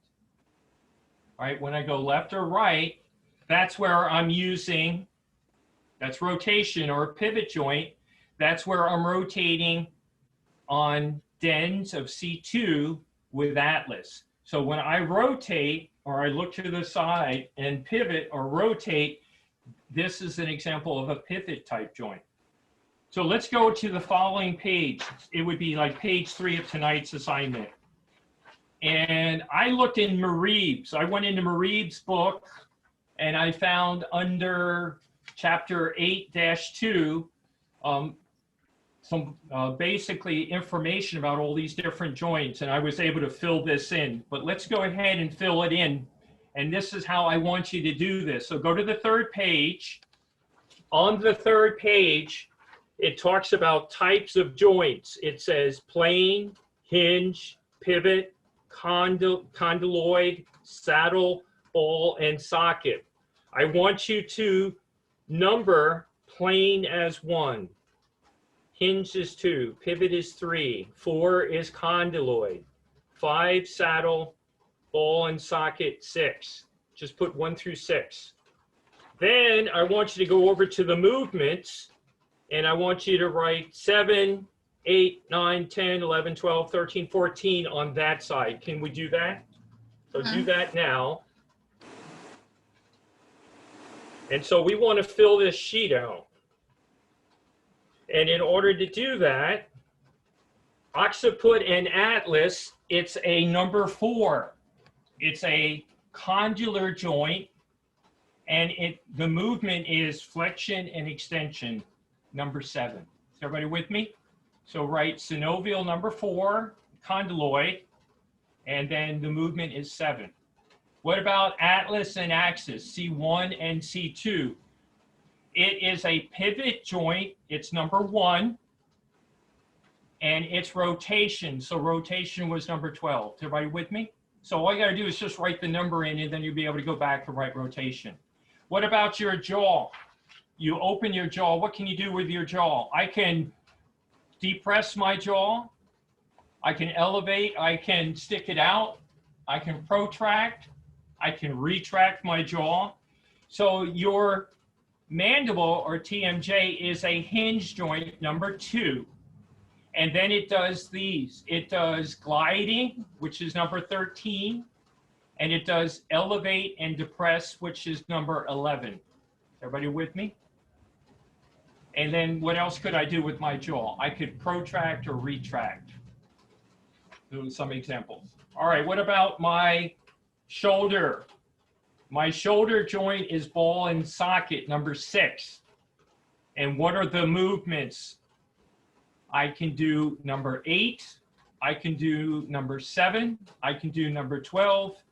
All right, when I go left or right, that's where I'm using, that's rotation or pivot joint. That's where I'm rotating on dens of C2 with atlas. So when I rotate or I look to the side and pivot or rotate, this is an example of a pivot type joint. So let's go to the following page. It would be like page 3 of tonight's assignment. And I looked in Marib's. I went into Marib's book and I found under chapter 8-2 some basically information about all these different joints, and I was able to fill this in. But let's go ahead and fill it in. And this is how I want you to do this. So go to the third page. On the third page, it talks about types of joints. It says plane, hinge, pivot, condyloid, saddle, ball, and socket. I want you to number plane as 1. Hinge is 2, pivot is 3, 4 is condyloid, 5 saddle, ball and socket 6. Just put 1 through 6. Then I want you to go over to the movements, and I want you to write 7, 8, 9, 10, 11, 12, 13, 14 on that side. Can we do that? So do that now. And so we want to fill this sheet out. And in order to do that, occiput and atlas, it's a number 4. It's a condylar joint, and the movement is flexion and extension, number 7. Is everybody with me? So write synovial number 4, condyloid, and then the movement is 7. What about atlas and axis, C1 and C2? It is a pivot joint, it's number 1, and it's rotation, so rotation was number 12. Is everybody with me? So all you gotta do is just write the number in, and then you'll be able to go back and write rotation. What about your jaw? You open your jaw, what can you do with your jaw? I can depress my jaw, I can elevate, I can stick it out, I can protract, I can retract my jaw. So your mandible, or TMJ, is a hinge joint, number 2. And then it does these. It does gliding, which is number 13. And it does elevate and depress, which is number 11. Everybody with me? And then what else could I do with my jaw? I could protract or retract. Those are some examples. All right, what about my shoulder? My shoulder joint is ball and socket, number 6. And what are the movements? I can do number 8, I can do number 7, I can do number 12,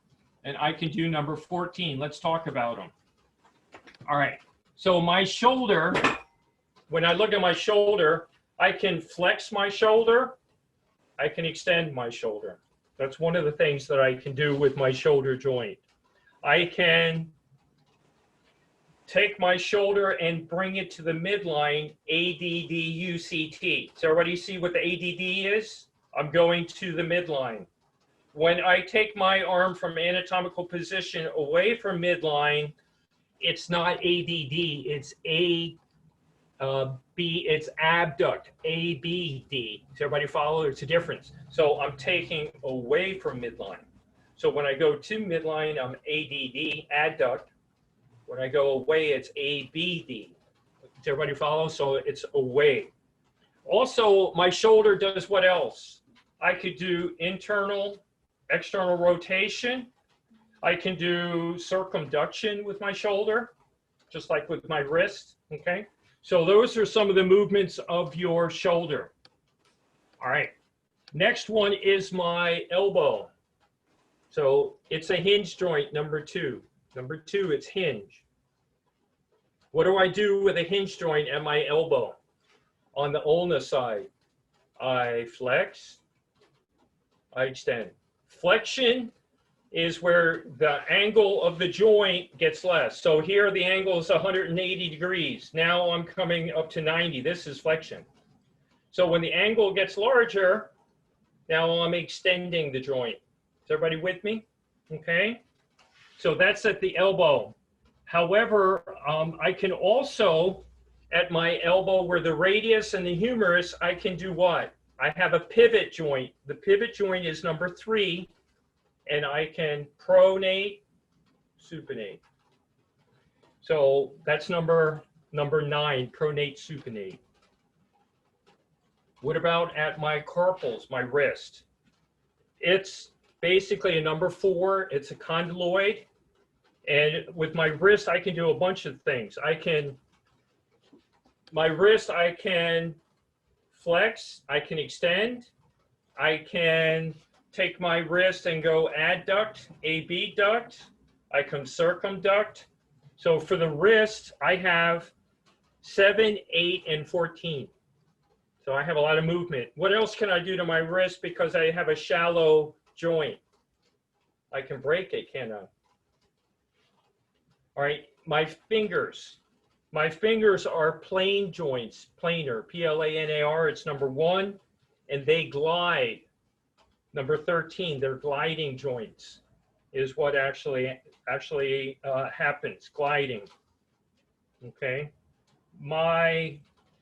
and I can do number 14. Let's talk about them. All right, so my shoulder, when I look at my shoulder, I can flex my shoulder, I can extend my shoulder. That's one of the things that I can do with my shoulder joint. I can take my shoulder and bring it to the midline, ADDUCT. So everybody see what the ADD is? I'm going to the midline. When I take my arm from anatomical position away from midline, it's not ADD, it's it's abduct, ABD. Does everybody follow? It's a difference. So I'm taking away from midline. So when I go to midline, I'm ADD, adduct. When I go away, it's ABD. Does everybody follow? So it's away. Also, my shoulder does what else? I could do internal, external rotation. I can do circumduction with my shoulder, just like with my wrist, okay? So those are some of the movements of your shoulder. All right, next one is my elbow. So it's a hinge joint, number 2. Number 2, it's hinge. What do I do with a hinge joint at my elbow? On the ulna side, I flex, I extend. Flexion is where the angle of the joint gets less. So here the angle is 180 degrees. Now I'm coming up to 90. This is flexion. So when the angle gets larger, now I'm extending the joint. Is everybody with me? Okay. So that's at the elbow. However, I can also, at my elbow where the radius and the humerus, I can do what? I have a pivot joint. The pivot joint is number 3, and I can pronate, supinate. So that's number 9, pronate, supinate. What about at my carpals, my wrist? It's basically a number 4. It's a condyloid. And with my wrist, I can do a bunch of things. My wrist, I can flex, I can extend, I can take my wrist and go adduct, abduct, I can circumduct. So for the wrist, I have 7, 8, and 14. So I have a lot of movement. What else can I do to my wrist because I have a shallow joint? I can break it, can I? All right, my fingers. My fingers are plane joints, planar, P-L-A-N-A-R, it's number 1, and they glide. Number 13, they're gliding joints. is what actually happens, gliding. Okay.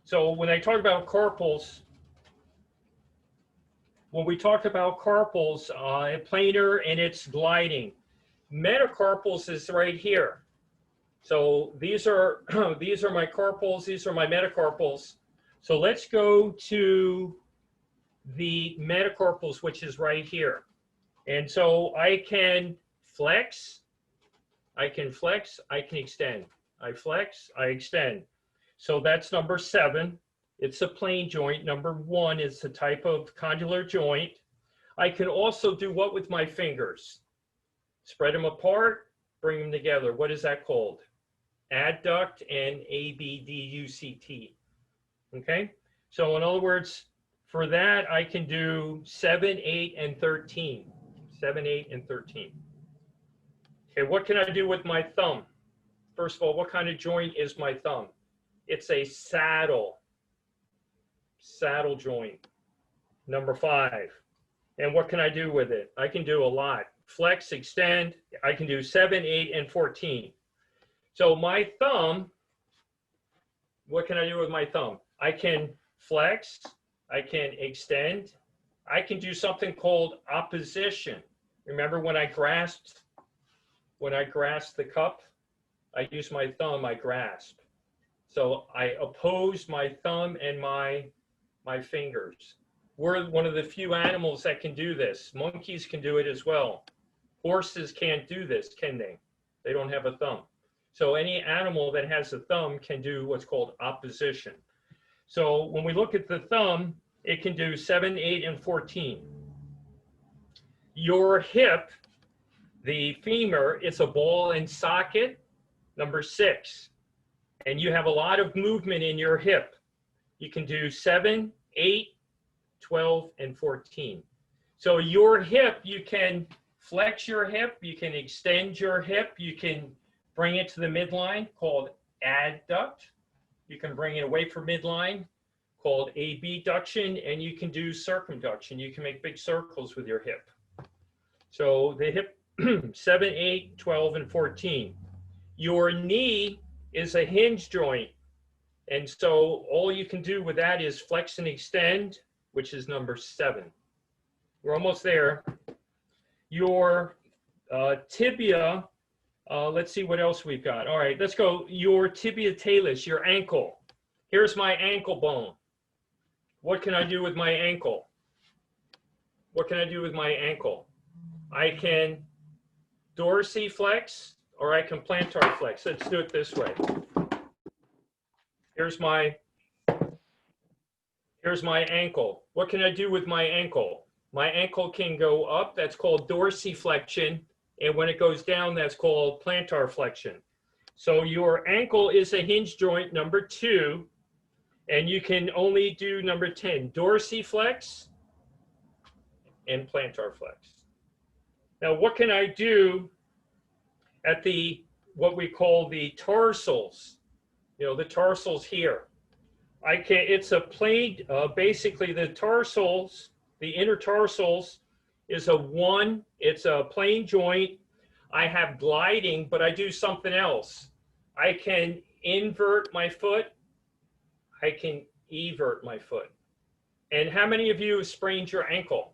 So when I talk about carpals, when we talk about carpals, planar and it's gliding, metacarpals is right here. So these are these are my carpals, these are my metacarpals. So let's go to the metacarpals, which is right here. And so I can flex, I can extend. I flex, I extend. So that's number 7. It's a plane joint. Number 1 is the type of condylar joint. I can also do what with my fingers? Spread them apart, bring them together. What is that called? Adduct and abduct. Okay? So in other words, for that, I can do 7, 8, and 13. 7, 8, and 13. Okay, what can I do with my thumb? First of all, what kind of joint is my thumb? It's a saddle joint. Number 5. And what can I do with it? I can do a lot. Flex, extend. I can do 7, 8, and 14. So my thumb, what can I do with my thumb? I can flex, I can extend, I can do something called opposition. Remember when I grasped the cup? I used my thumb, I grasp. So I oppose my thumb and my fingers. We're one of the few animals that can do this. Monkeys can do it as well. Horses can't do this, can they? They don't have a thumb. So any animal that has a thumb can do what's called opposition. So when we look at the thumb, it can do 7, 8, and 14. Your hip, the femur, it's a ball and socket, number 6. And you have a lot of movement in your hip. You can do 7, 8, 12, and 14. So your hip, you can flex your hip, you can extend your hip, you can bring it to the midline, called adduct. You can bring it away from midline, called abduction, and you can do circumduction. You can make big circles with your hip. So the hip, 7, 8, 12, and 14. Your knee is a hinge joint. And so all you can do with that is flex and extend, which is number 7. We're almost there. Your tibia, let's see what else we've got. All right, let's go. Your tibia talis, your ankle. Here's my ankle bone. What can I do with my ankle? What can I do with my ankle? I can dorsiflex or I can plantar flex. Let's do it this way. Here's my ankle. What can I do with my ankle? My ankle can go up, that's called dorsiflexion, and when it goes down, that's called plantar flexion. So your ankle is a hinge joint, number 2, and you can only do number 10, dorsiflex and plantar flex. Now, what can I do at what we call the tarsals? You know, the tarsals here. It's a plane, basically the tarsals, the intertarsals is it's a plane joint. I have gliding, but I do something else. I can invert my foot. I can evert my foot. And how many of you have sprained your ankle?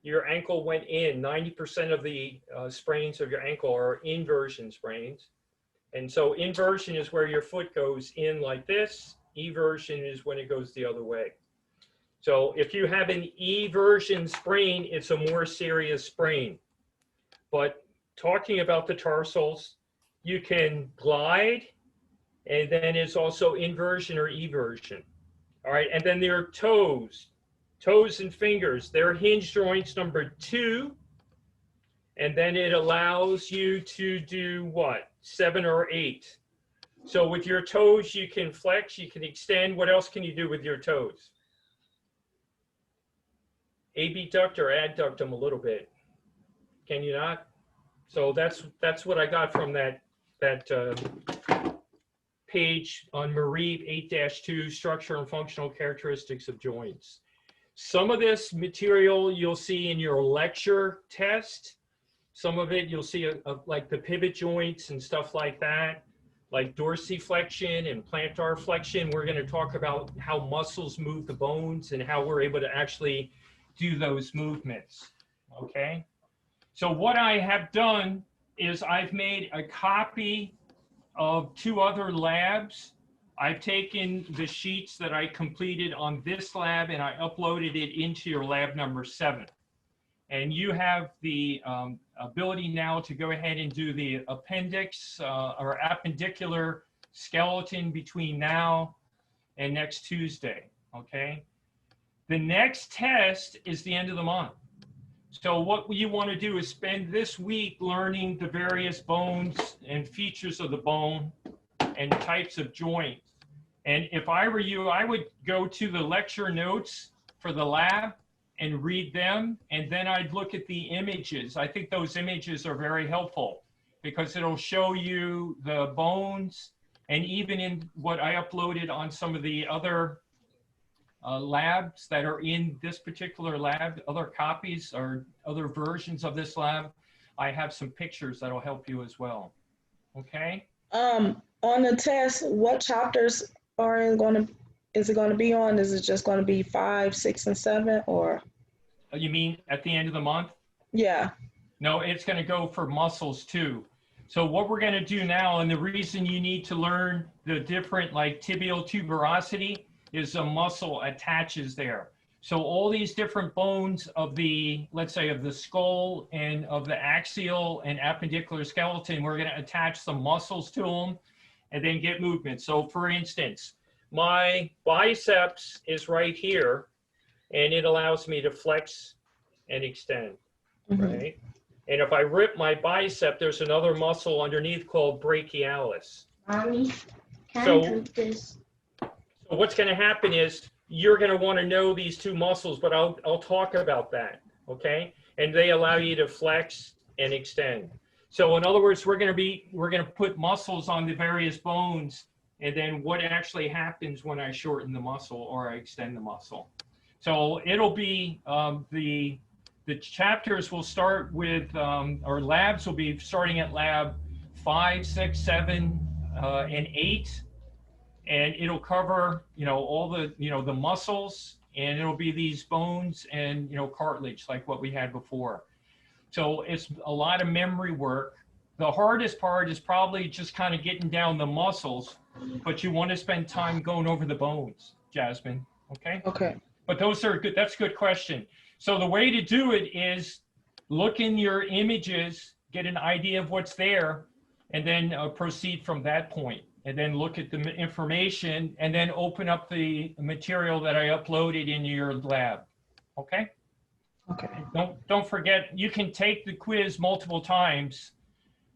Your ankle went in. 90% of the sprains of your ankle are inversion sprains. And so inversion is where your foot goes in like this. Eversion is when it goes the other way. So if you have an eversion sprain, it's a more serious sprain. But talking about the tarsals, you can glide, and then it's also inversion or eversion. All right, and then there are toes and fingers. They're hinge joints, number 2. And then it allows you to do what? 7 or 8. So with your toes, you can flex, you can extend. What else can you do with your toes? Abduct or adduct them a little bit. Can you not? So that's what I got from that page on Marie 8-2, Structure and Functional Characteristics of Joints. Some of this material you'll see in your lecture test. Some of it you'll see like the pivot joints and stuff like that, like dorsiflexion and plantar flexion. We're going to talk about how muscles move the bones and how we're able to actually do those movements. Okay. So what I have done is I've made a copy of 2 other labs. I've taken the sheets that I completed on this lab and I uploaded it into your lab number 7. And you have the ability now to go ahead and do the appendix or appendicular skeleton between now and next Tuesday, okay? The next test is the end of the month. So what you want to do is spend this week learning the various bones and features of the bone and types of joints. And if I were you, I would go to the lecture notes for the lab and read them, and then I'd look at the images. I think those images are very helpful because it'll show you the bones, and even in what I uploaded on some of the other labs that are in this particular lab, other copies or other versions of this lab, I have some pictures that'll help you as well. Okay? On the test, what chapters is it going to be on? Is it just going to be 5, 6, and 7, or? You mean at the end of the month? Yeah. No, it's going to go for muscles too. So what we're going to do now, and the reason you need to learn the different, like tibial tuberosity, is a muscle attaches there. So all these different bones of the, let's say, of the skull and of the axial and appendicular skeleton, we're going to attach some muscles to them and then get movement. So for instance, my biceps is right here, and it allows me to flex and extend, right? And if I rip my bicep, there's another muscle underneath called brachialis. Mommy, can So- I do this? So what's going to happen is you're going to want to know these 2 muscles, but I'll talk about that, okay? And they allow you to flex and extend. So in other words, we're going to put muscles on the various bones, and then what actually happens when I shorten the muscle or I extend the muscle. So it'll be the chapters will start with, or labs will be starting at lab 5, 6, 7, and 8. And it'll cover, all the, the muscles, and it'll be these bones and, cartilage like what we had before. So it's a lot of memory work. The hardest part is probably just kind of getting down the muscles, but you want to spend time going over the bones, Jasmine, okay? Okay. But those are good, that's a good question. So the way to do it is look in your images, get an idea of what's there, and then proceed from that point. And then look at the information, and then open up the material that I uploaded in your lab. Okay? Okay. Don't forget, you can take the quiz multiple times.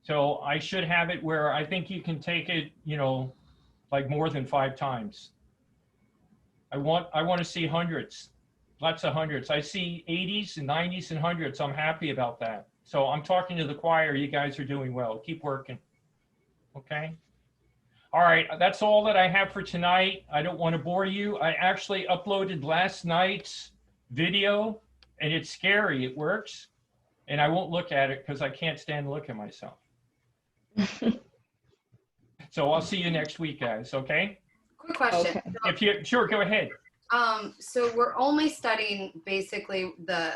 So I should have it where I think you can take it, like more than 5 times. I want to see hundreds, lots of hundreds. I see 80s and 90s and hundreds. I'm happy about that. So I'm talking to the choir. You guys are doing well. Keep working. Okay? All right, that's all that I have for tonight. I don't want to bore you. I actually uploaded last night's video, and it's scary. It works, and I won't look at it because I can't stand to look at myself. So I'll see you next week, guys, okay? Quick question. Okay. If you, sure, go ahead. So we're only studying basically the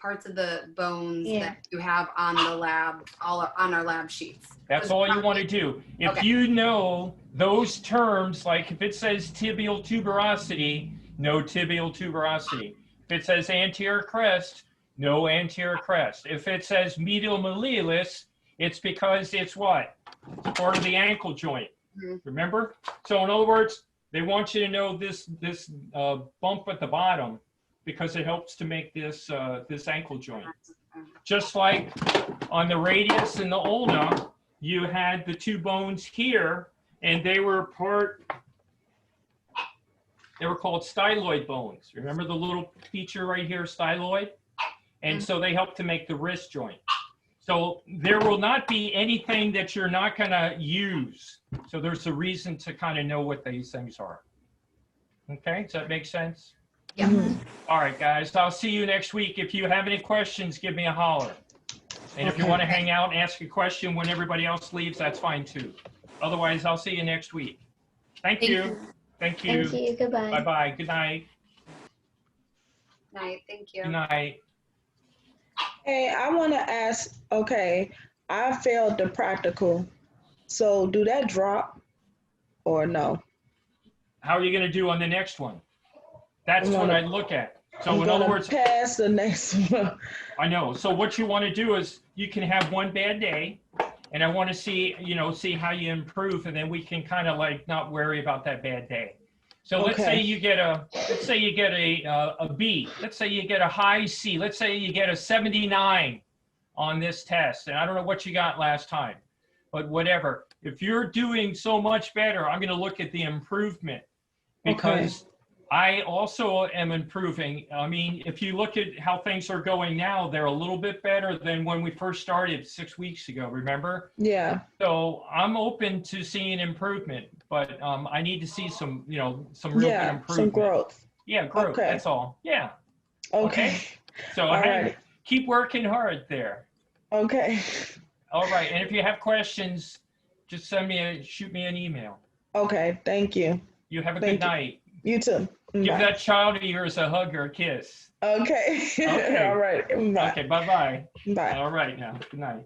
parts of the bones Yeah. that you have on the lab, all on our lab sheets. That's all you want to do. If Okay. you know those terms, like if it says tibial tuberosity, no tibial tuberosity. If it says anterior crest, no anterior crest. If it says medial malleolus, it's because it's what? It's part of the ankle joint. Mhm. Remember? So in other words, they want you to know this bump at the bottom because it helps to make this this ankle joint. Just like on the radius and the ulna, you had the 2 bones here, and they were called styloid bones. Remember the little feature right here, styloid? And so they help to make the wrist joint. So there will not be anything that you're not going to use. So there's a reason to kind of know what these things are. Okay, does that make sense? Yeah. All right, guys, I'll see you next week. If you have any questions, give me a holler. And if you Okay. want to hang out and ask a question when everybody else leaves, that's fine too. Otherwise, I'll see you next week. Thank Thank you. you. Thank you. Thank you. Goodbye. Bye-bye. Good night. Night. Thank you. Good night. Hey, I want to ask, okay, I failed the practical. So do that drop or no? How are you going to do on the next one? That's I'm what gonna- I look at. So I'm in other gonna words, pass the next one. I know. So what you want to do is you can have one bad day, and I want to see, see how you improve, and then we can kind of like not worry about that bad day. So let's say Okay. you get a B. Let's say you get a high C. Let's say you get a 79 on this test, and I don't know what you got last time, but whatever. If you're doing so much better, I'm going to look at the improvement because I also am improving. I mean, if you look at how things are going now, they're a little bit better than when we first started 6 weeks ago, remember? Yeah. So I'm open to seeing improvement, but I need to see some real good Yeah. improvement. Some growth. Yeah, growth, Okay. that's all. Yeah. Okay. So All hey, right. keep working hard there. Okay. All right, and if you have questions, just shoot me an email. Okay. Thank you. You have a Thank good you. night. You too. Give Bye. that child of yours a hug or a kiss. Okay. Okay. All right. Bye. Okay, bye-bye. Bye. All right now, good night.